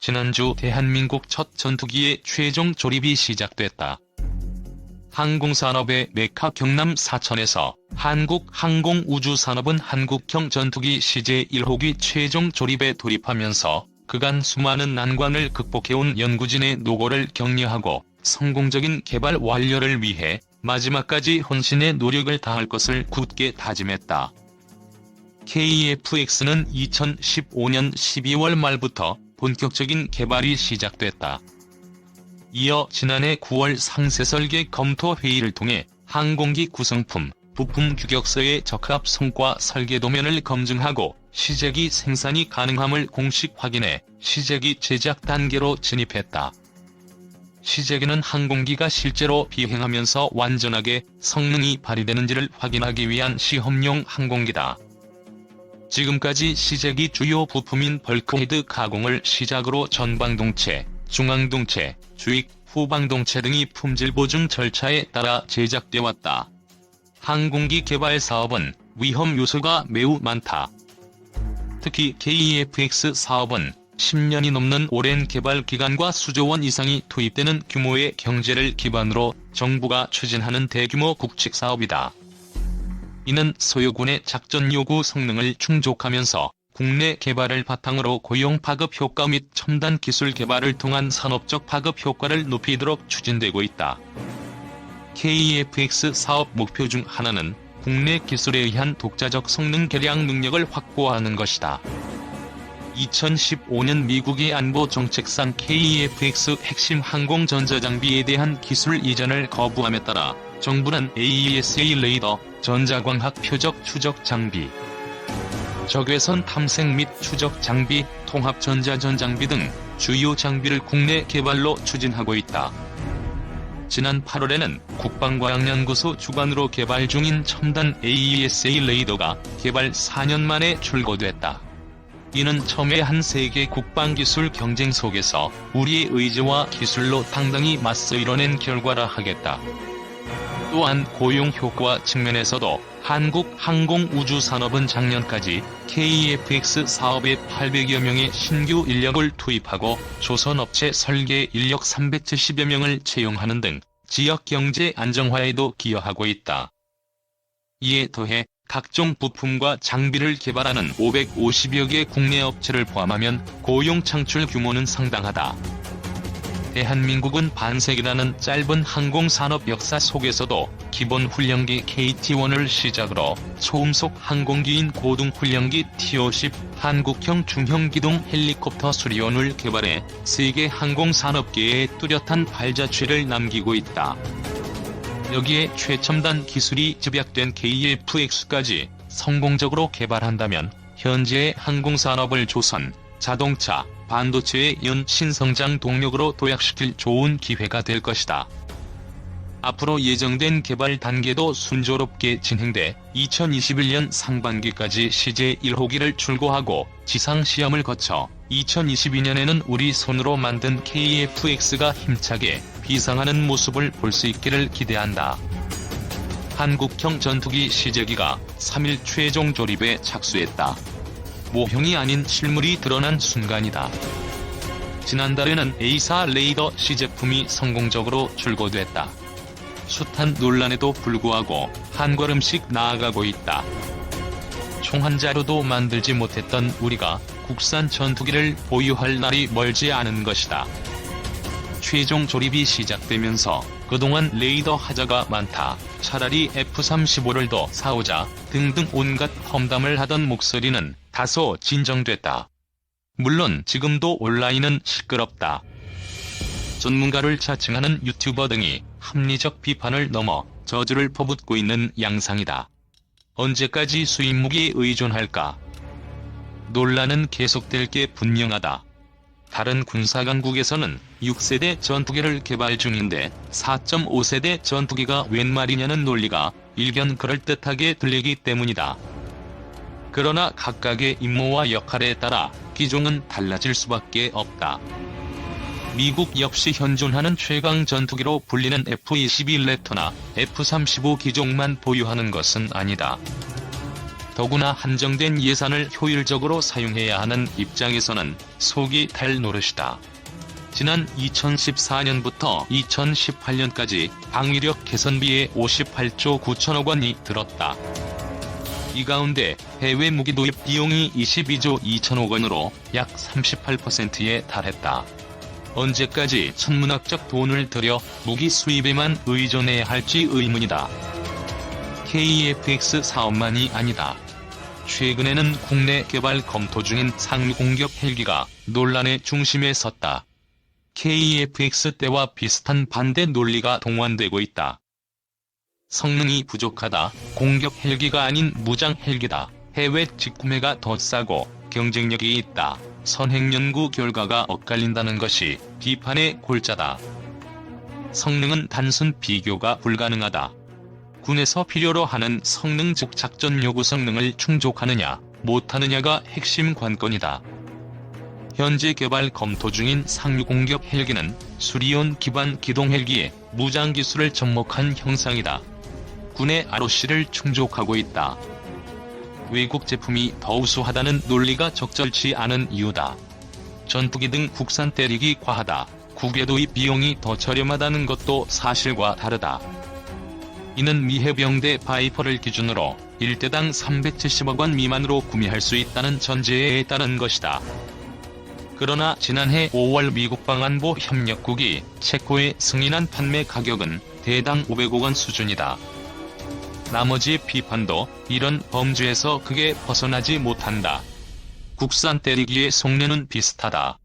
지난주 대한민국 첫 전투기의 최종 조립이 시작됐다. 항공산업의 메카 경남 사천에서 한국항공우주산업은 한국형 전투기 CJ1호기 최종 조립에 돌입하면서 그간 수많은 난관을 극복해온 연구진의 노고를 격려하고 성공적인 개발 완료를 위해 마지막까지 혼신의 노력을 다할 것을 굳게 다짐했다. KF-X는 2015년 12월 말부터 본격적인 개발이 시작됐다. 이어 지난해 9월 상세 설계 검토 회의를 통해 항공기 구성품, 부품 규격서의 적합 성과 설계 도면을 검증하고 시제기 생산이 가능함을 공식 확인해 시제기 제작 단계로 진입했다. 시제기는 항공기가 실제로 비행하면서 완전하게 성능이 발휘되는지를 확인하기 위한 시험용 항공기다. 지금까지 시제기 주요 부품인 벌크헤드 가공을 시작으로 전방동체, 중앙동체, 주익, 후방동체 등이 품질 보증 절차에 따라 제작돼 왔다. 항공기 개발 사업은 위험 요소가 매우 많다. 특히 KF-X 사업은 10년이 넘는 오랜 개발 기간과 수조 원 이상이 투입되는 규모의 경제를 기반으로 정부가 추진하는 대규모 국책 사업이다. 이는 소요군의 작전 요구 성능을 충족하면서 국내 개발을 바탕으로 고용 파급 효과 및 첨단 기술 개발을 통한 산업적 파급 효과를 높이도록 추진되고 있다. KF-X 사업 목표 중 하나는 국내 기술에 의한 독자적 성능 개량 능력을 확보하는 것이다. 2015년 미국의 안보 정책상 KF-X 핵심 항공 전자장비에 대한 기술 이전을 거부함에 따라 정부는 AESA 레이더, 전자광학 표적 추적 장비, 적외선 탐색 및 추적 장비, 통합 전자전 장비 등 주요 장비를 국내 개발로 추진하고 있다. 지난 8월에는 국방과학연구소 주관으로 개발 중인 첨단 AESA 레이더가 개발 4년 만에 출고됐다. 이는 첨예 한 세계 국방기술 경쟁 속에서 우리의 의지와 기술로 당당히 맞서 이뤄낸 결과라 하겠다. 또한 고용 효과 측면에서도 한국항공우주산업은 작년까지 KF-X 사업에 800여 명의 신규 인력을 투입하고 조선업체 설계 인력 370여 명을 채용하는 등 지역 경제 안정화에도 기여하고 있다. 이에 더해 각종 부품과 장비를 개발하는 550여 개 국내 업체를 포함하면 고용 창출 규모는 상당하다. 대한민국은 반세기라는 짧은 항공산업 역사 속에서도 기본 훈련기 KT-1을 시작으로 초음속 항공기인 고등훈련기 TO-10, 한국형 중형기동 헬리콥터 수리온을 개발해 세계 항공산업계에 뚜렷한 발자취를 남기고 있다. 여기에 최첨단 기술이 집약된 KF-X까지 성공적으로 개발한다면 현재의 항공산업을 조선, 자동차, 반도체의 신성장 동력으로 도약시킬 좋은 기회가 될 것이다. 앞으로 예정된 개발 단계도 순조롭게 진행돼 2021년 상반기까지 CJ1호기를 출고하고 지상시험을 거쳐 2022년에는 우리 손으로 만든 KF-X가 힘차게 비상하는 모습을 볼 수 있기를 기대한다. 한국형 전투기 시제기가 3일 최종 조립에 착수했다. 모형이 아닌 실물이 드러난 순간이다. 지난달에는 A사 레이더 시제품이 성공적으로 출고됐다. 숱한 논란에도 불구하고 한 걸음씩 나아가고 있다. 총 한 자루도 만들지 못했던 우리가 국산 전투기를 보유할 날이 멀지 않은 것이다. 최종 조립이 시작되면서 그동안 레이더 하자가 많다, 차라리 F-35를 더 사오자 등등 온갖 험담을 하던 목소리는 다소 진정됐다. 물론 지금도 온라인은 시끄럽다. 전문가를 자칭하는 유튜버 등이 합리적 비판을 넘어 저주를 퍼붓고 있는 양상이다. 언제까지 수입무기에 의존할까? 논란은 계속될 게 분명하다. 다른 군사강국에서는 6세대 전투기를 개발 중인데 4.5세대 전투기가 웬 말이냐는 논리가 일견 그럴듯하게 들리기 때문이다. 그러나 각각의 임무와 역할에 따라 기종은 달라질 수밖에 없다. 미국 역시 현존하는 최강 전투기로 불리는 F-22 랩터나 F-35 기종만 보유하는 것은 아니다. 더구나 한정된 예산을 효율적으로 사용해야 하는 입장에서는 속이 탈 노릇이다. 지난 2014년부터 2018년까지 방위력 개선비에 58조 9천억 원이 들었다. 이 가운데 해외 무기 도입 비용이 22조 2천억 원으로 약 38%에 달했다. 언제까지 천문학적 돈을 들여 무기 수입에만 의존해야 할지 의문이다. KF-X 사업만이 아니다. 최근에는 국내 개발 검토 중인 상륙 공격 헬기가 논란의 중심에 섰다. KF-X 때와 비슷한 반대 논리가 동원되고 있다. 성능이 부족하다, 공격 헬기가 아닌 무장 헬기다, 해외 직구매가 더 싸고 경쟁력이 있다, 선행 연구 결과가 엇갈린다는 것이 비판의 골자다. 성능은 단순 비교가 불가능하다. 군에서 필요로 하는 성능 즉 작전 요구 성능을 충족하느냐, 못하느냐가 핵심 관건이다. 현재 개발 검토 중인 상륙 공격 헬기는 수리온 기반 기동 헬기의 무장 기술을 접목한 형상이다. 군의 ROC를 충족하고 있다. 외국 제품이 더 우수하다는 논리가 적절치 않은 이유다. 전투기 등 국산 때리기 과하다. 국외 도입 비용이 더 저렴하다는 것도 사실과 다르다. 이는 미 해병대 바이퍼를 기준으로 1대당 370억 원 미만으로 구매할 수 있다는 전제에 따른 것이다. 그러나 지난해 5월 미국 방안보 협력국이 체코에 승인한 판매 가격은 대당 500억 원 수준이다. 나머지 비판도 이런 범주에서 크게 벗어나지 못한다. 국산 때리기의 속내는 비슷하다.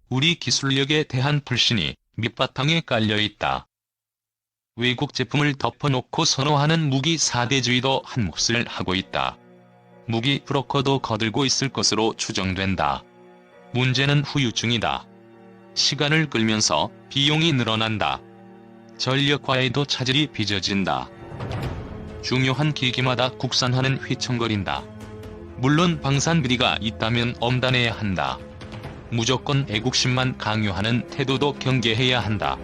우리 기술력에 대한 불신이 밑바탕에 깔려있다. 외국 제품을 덮어놓고 선호하는 무기 사대주의도 한 몫을 하고 있다. 무기 브로커도 거들고 있을 것으로 추정된다. 문제는 후유증이다. 시간을 끌면서 비용이 늘어난다. 전력화에도 차질이 빚어진다. 중요한 기기마다 국산화는 휘청거린다. 물론 방산 비리가 있다면 엄단해야 한다. 무조건 애국심만 강요하는 태도도 경계해야 한다.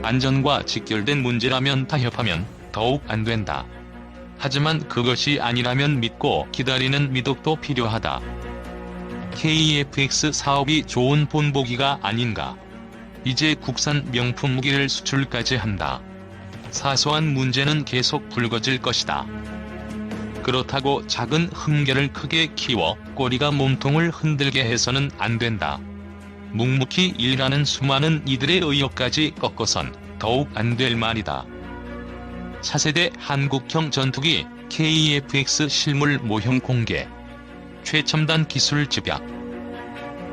안전과 직결된 문제라면 타협하면 더욱 안 된다. 하지만 그것이 아니라면 믿고 기다리는 미덕도 필요하다. KF-X 사업이 좋은 본보기가 아닌가. 이제 국산 명품 무기를 수출까지 한다. 사소한 문제는 계속 불거질 것이다. 그렇다고 작은 흠결을 크게 키워 꼬리가 몸통을 흔들게 해서는 안 된다. 묵묵히 일하는 수많은 이들의 의욕까지 꺾어선 더욱 안 될 말이다. 차세대 한국형 전투기 KF-X 실물 모형 공개. 최첨단 기술 집약.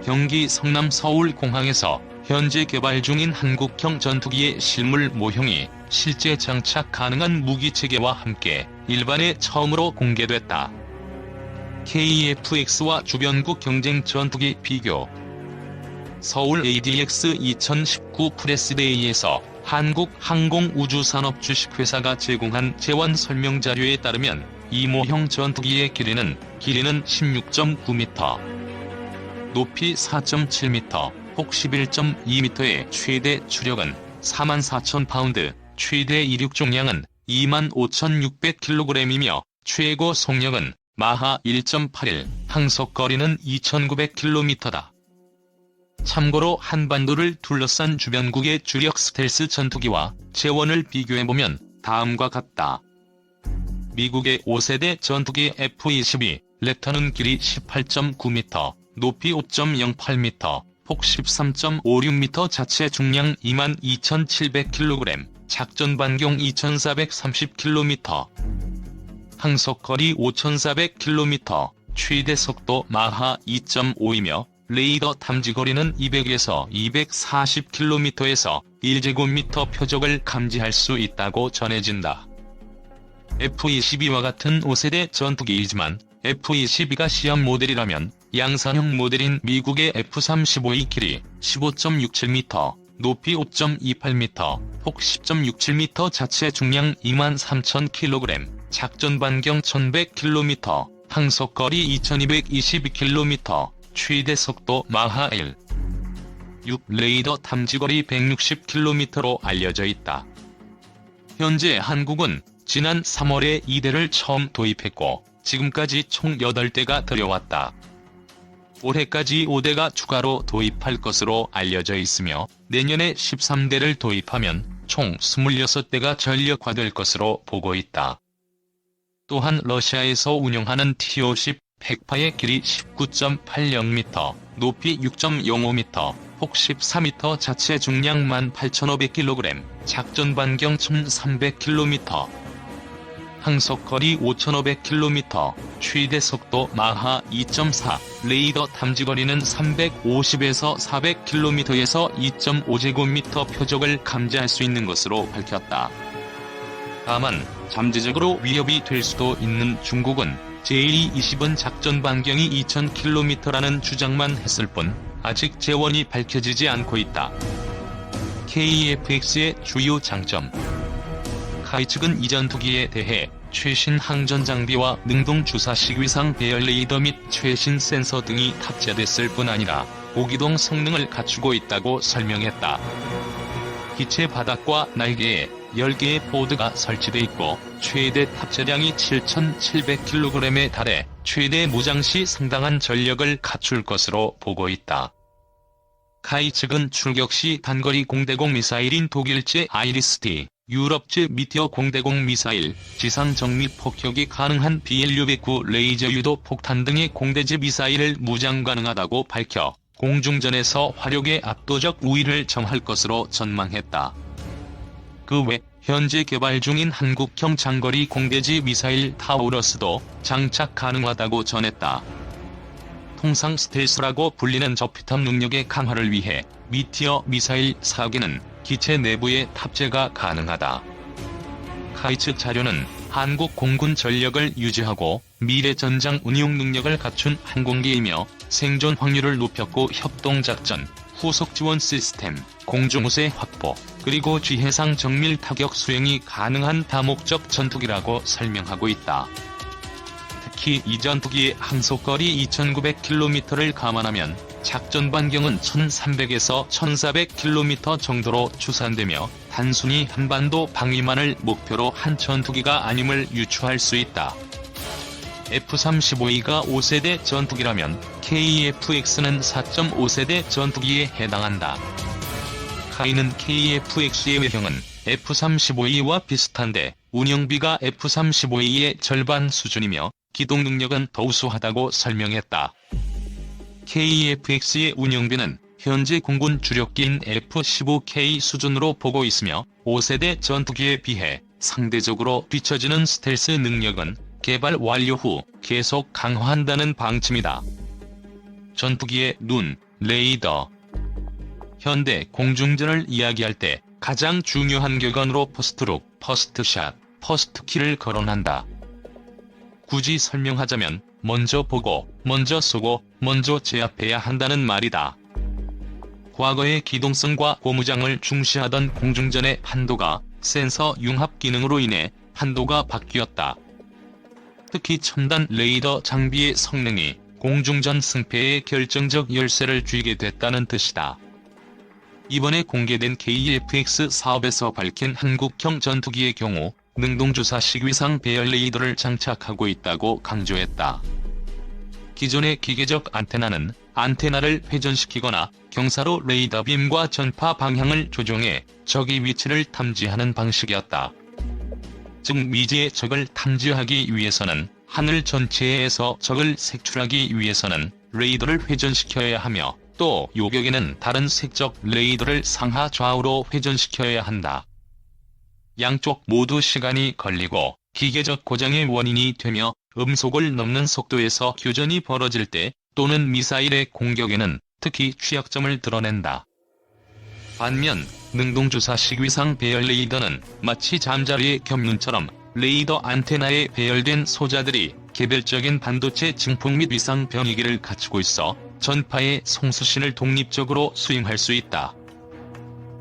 경기 성남 서울공항에서 현재 개발 중인 한국형 전투기의 실물 모형이 실제 장착 가능한 무기체계와 함께 일반에 처음으로 공개됐다. KF-X와 주변국 경쟁 전투기 비교. 서울 ADX 2019 프레스데이에서 한국항공우주산업 주식회사가 제공한 제원 설명 자료에 따르면 이 모형 전투기의 길이는 16.9m, 높이 4.7m, 폭 11.2m의 최대 추력은 44,000파운드, 최대 이륙重量은 25,600kg이며 최고 속력은 마하 1.81, 항속거리는 2,900km다. 참고로 한반도를 둘러싼 주변국의 주력 스텔스 전투기와 제원을 비교해보면 다음과 같다. 미국의 5세대 전투기 F-22, 랩터는 길이 18.9m, 높이 5.08m, 폭 13.56m, 자체 중량 22,700kg, 작전 반경 2,430km, 항속거리 5,400km, 최대 속도 마하 2.5이며 레이더 탐지거리는 200에서 240km에서 1제곱미터 표적을 감지할 수 있다고 전해진다. F-22와 같은 5세대 전투기이지만 F-22가 시험 모델이라면 양산형 모델인 미국의 F-35의 길이 15.67m, 높이 5.28m, 폭 10.67m, 자체 중량 23,000kg, 작전 반경 1,100km, 항속거리 2,222km, 최대 속도 마하 1. 6. 레이더 탐지거리 160km로 알려져 있다. 현재 한국은 지난 3월에 2대를 처음 도입했고 지금까지 총 8대가 들여왔다. 올해까지 5대가 추가로 도입할 것으로 알려져 있으며 내년에 13대를 도입하면 총 26대가 전력화될 것으로 보고 있다. 또한 러시아에서 운영하는 T-50 100파의 길이 19.80m, 높이 6.05m, 폭 14m, 자체 중량 18,500kg, 작전 반경 1,300km, 항속거리 5,500km, 최대 속도 마하 2.4, 레이더 탐지거리는 350에서 400km에서 2.5제곱미터 표적을 감지할 수 있는 것으로 밝혔다. 다만 잠재적으로 위협이 될 수도 있는 중국은 제1-20은 작전 반경이 2,000km라는 주장만 했을 뿐 아직 재원이 밝혀지지 않고 있다. KF-X의 주요 장점. 카이 측은 이 전투기에 대해 최신 항전 장비와 능동 주사식 위상 배열 레이더 및 최신 센서 등이 탑재됐을 뿐 아니라 고기동 성능을 갖추고 있다고 설명했다. 기체 바닥과 날개에 10개의 보드가 설치돼 있고 최대 탑재량이 7,700kg에 달해 최대 무장 시 상당한 전력을 갖출 것으로 보고 있다. 카이 측은 출격 시 단거리 공대공 미사일인 독일제 아이리스-T, 유럽제 미티어 공대공 미사일, 지상 정밀 폭격이 가능한 BLU-109 레이저 유도 폭탄 등의 공대지 미사일을 무장 가능하다고 밝혀 공중전에서 화력의 압도적 우위를 점할 것으로 전망했다. 그 외 현재 개발 중인 한국형 장거리 공대지 미사일 타우러스도 장착 가능하다고 전했다. 통상 스텔스라고 불리는 저피탑 능력의 강화를 위해 미티어 미사일 4개는 기체 내부에 탑재가 가능하다. 카이 측 자료는 한국 공군 전력을 유지하고 미래 전장 운용 능력을 갖춘 항공기이며 생존 확률을 높였고 협동작전, 후속 지원 시스템, 공중우세 확보, 그리고 지해상 정밀 타격 수행이 가능한 다목적 전투기라고 설명하고 있다. 특히 이 전투기의 항속거리 2,900km를 감안하면 작전 반경은 1,300에서 1,400km 정도로 추산되며 단순히 한반도 방위만을 목표로 한 전투기가 아님을 유추할 수 있다. F-35E가 5세대 전투기라면 KF-X는 4.5세대 전투기에 해당한다. 카이는 KF-X의 외형은 F-35E와 비슷한데 운영비가 F-35E의 절반 수준이며 기동 능력은 더 우수하다고 설명했다. KF-X의 운영비는 현재 공군 주력기인 F-15K 수준으로 보고 있으며 5세대 전투기에 비해 상대적으로 뒤처지는 스텔스 능력은 개발 완료 후 계속 강화한다는 방침이다. 전투기의 눈, 레이더. 현대 공중전을 이야기할 때 가장 중요한 격언으로 퍼스트룩, 퍼스트샷, 퍼스트킬을 거론한다. 굳이 설명하자면 먼저 보고, 먼저 쏘고, 먼저 제압해야 한다는 말이다. 과거의 기동성과 고무장을 중시하던 공중전의 판도가 센서 융합 기능으로 인해 판도가 바뀌었다. 특히 첨단 레이더 장비의 성능이 공중전 승패에 결정적 열쇠를 쥐게 됐다는 뜻이다. 이번에 공개된 KF-X 사업에서 밝힌 한국형 전투기의 경우 능동주사식 위상 배열 레이더를 장착하고 있다고 강조했다. 기존의 기계적 안테나는 안테나를 회전시키거나 경사로 레이더 빔과 전파 방향을 조종해 적의 위치를 탐지하는 방식이었다. 즉 미지의 적을 탐지하기 위해서는 하늘 전체에서 적을 색출하기 위해서는 레이더를 회전시켜야 하며 또 요격에는 다른 색적 레이더를 상하 좌우로 회전시켜야 한다. 양쪽 모두 시간이 걸리고 기계적 고장의 원인이 되며 음속을 넘는 속도에서 교전이 벌어질 때 또는 미사일의 공격에는 특히 취약점을 드러낸다. 반면 능동주사식 위상 배열 레이더는 마치 잠자리의 겹눈처럼 레이더 안테나에 배열된 소자들이 개별적인 반도체 증폭 및 위상 변이기를 갖추고 있어 전파의 송수신을 독립적으로 수행할 수 있다.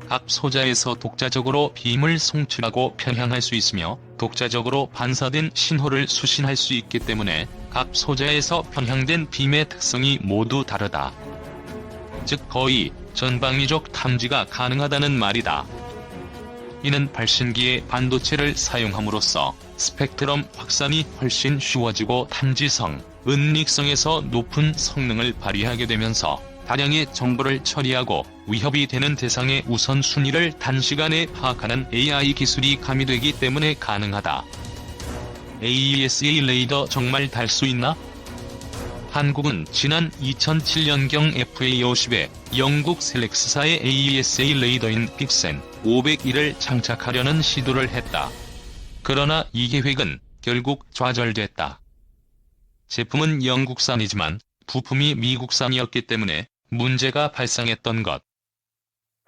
각 소자에서 독자적으로 빔을 송출하고 편향할 수 있으며 독자적으로 반사된 신호를 수신할 수 있기 때문에 각 소자에서 편향된 빔의 특성이 모두 다르다. 즉 거의 전방위적 탐지가 가능하다는 말이다. 이는 발신기에 반도체를 사용함으로써 스펙트럼 확산이 훨씬 쉬워지고 탄지성, 은닉성에서 높은 성능을 발휘하게 되면서 다량의 정보를 처리하고 위협이 되는 대상의 우선순위를 단시간에 파악하는 AI 기술이 가미되기 때문에 가능하다. AESA 레이더 정말 달 수 있나? 한국은 지난 2007년경 FA50에 영국 셀렉스사의 AESA 레이더인 픽센 501을 장착하려는 시도를 했다. 그러나 이 계획은 결국 좌절됐다. 제품은 영국산이지만 부품이 미국산이었기 때문에 문제가 발생했던 것.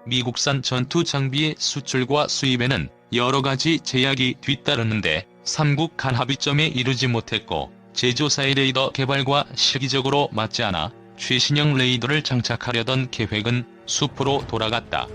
미국산 전투 장비의 수출과 수입에는 여러 가지 제약이 뒤따르는데 삼국 간 합의점에 이르지 못했고 제조사의 레이더 개발과 시기적으로 맞지 않아 최신형 레이더를 장착하려던 계획은 수포로 돌아갔다.